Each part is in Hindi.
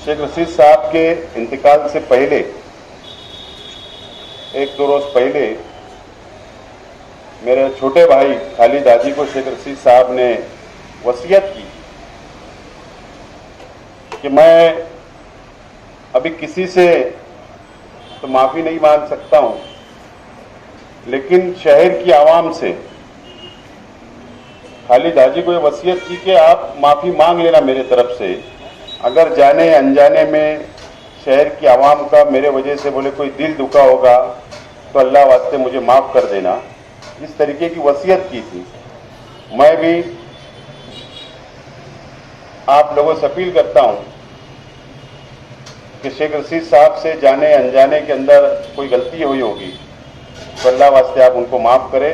शेख रशीद साहब के इंतकाल से पहले एक दो रोज पहले मेरे छोटे भाई खालिद हाजी को शेख रशीद साहब ने वसीयत की कि मैं अभी किसी से तो माफ़ी नहीं मांग सकता हूं, लेकिन शहर की आवाम से खालिद हाजी को ये वसीयत की कि आप माफ़ी मांग लेना मेरे तरफ से। अगर जाने अनजाने में शहर की आवाम का मेरे वजह से बोले कोई दिल दुखा होगा तो अल्लाह वास्ते मुझे माफ़ कर देना। इस तरीके की वसीयत की थी। मैं भी आप लोगों से अपील करता हूं कि शेख रशीद साहब से जाने अनजाने के अंदर कोई गलती हुई होगी तो अल्लाह वास्ते आप उनको माफ़ करें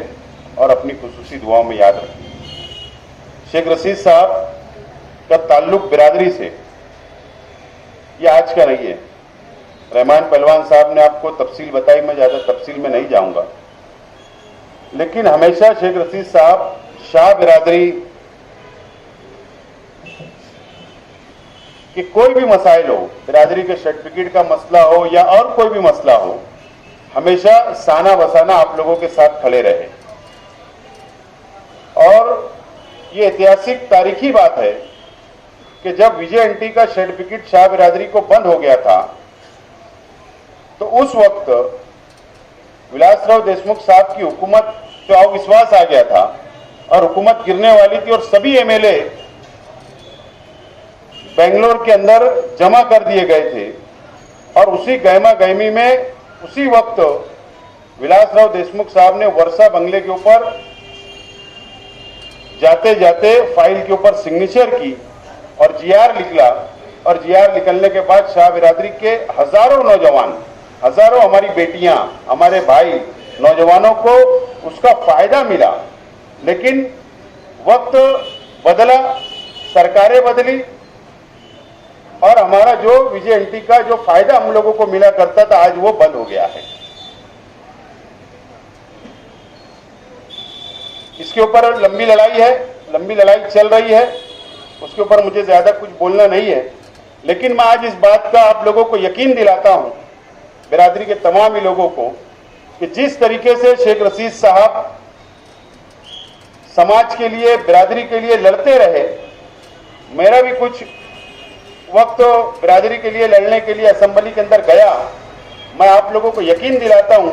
और अपनी खुसूसी दुआओं में याद रखें। शेख रशीद साहब का ताल्लुक बिरादरी से ये आज का नहीं है। रहमान पहलवान साहब ने आपको तफसील बताई, मैं ज़्यादा तफसील में नहीं जाऊंगा, लेकिन हमेशा शेख रशीद साहब शाह बिरादरी कि कोई भी मसाइल हो, बिरादरी के सर्टिफिकेट का मसला हो या और कोई भी मसला हो, हमेशा साना बसाना आप लोगों के साथ खड़े रहे। और ये ऐतिहासिक तारीखी बात है कि जब विजय एंटी का सर्टिफिकेट शाह बिरादरी को बंद हो गया था तो उस वक्त विलासराव देशमुख साहब की हुकूमत पे अविश्वास आ गया था और हुकूमत गिरने वाली थी और सभी एमएलए बेंगलोर के अंदर जमा कर दिए गए थे। और उसी गहमा गहमी में उसी वक्त विलासराव देशमुख साहब ने वर्षा बंगले के ऊपर जाते जाते फाइल के ऊपर सिग्नेचर की और जीआर निकला। और जीआर निकलने के बाद शाह बिरादरी के हजारों नौजवान, हजारों हमारी बेटियां, हमारे भाई नौजवानों को उसका फायदा मिला। लेकिन वक्त बदला, सरकारें बदली और हमारा जो विजय एंटी का जो फायदा हम लोगों को मिला करता था आज वो बंद हो गया है। इसके ऊपर लंबी लड़ाई है, लंबी लड़ाई चल रही है, उसके ऊपर मुझे ज्यादा कुछ बोलना नहीं है। लेकिन मैं आज इस बात का आप लोगों को यकीन दिलाता हूं, बिरादरी के तमाम ही लोगों को, कि जिस तरीके से शेख रशीद साहब समाज के लिए, बिरादरी के लिए लड़ते रहे, मेरा भी कुछ वक्त बिरादरी के लिए लड़ने के लिए असेंबली के अंदर गया। मैं आप लोगों को यकीन दिलाता हूं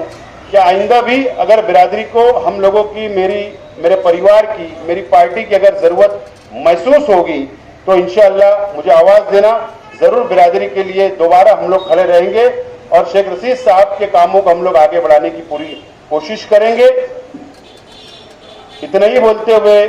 कि आइंदा भी अगर बिरादरी को हम लोगों की, मेरे परिवार की, मेरी पार्टी की अगर जरूरत महसूस होगी तो इंशाअल्लाह मुझे आवाज देना, जरूर बिरादरी के लिए दोबारा हम लोग खड़े रहेंगे और शेख रशीद साहब के कामों को हम लोग आगे बढ़ाने की पूरी कोशिश करेंगे। इतना ही बोलते हुए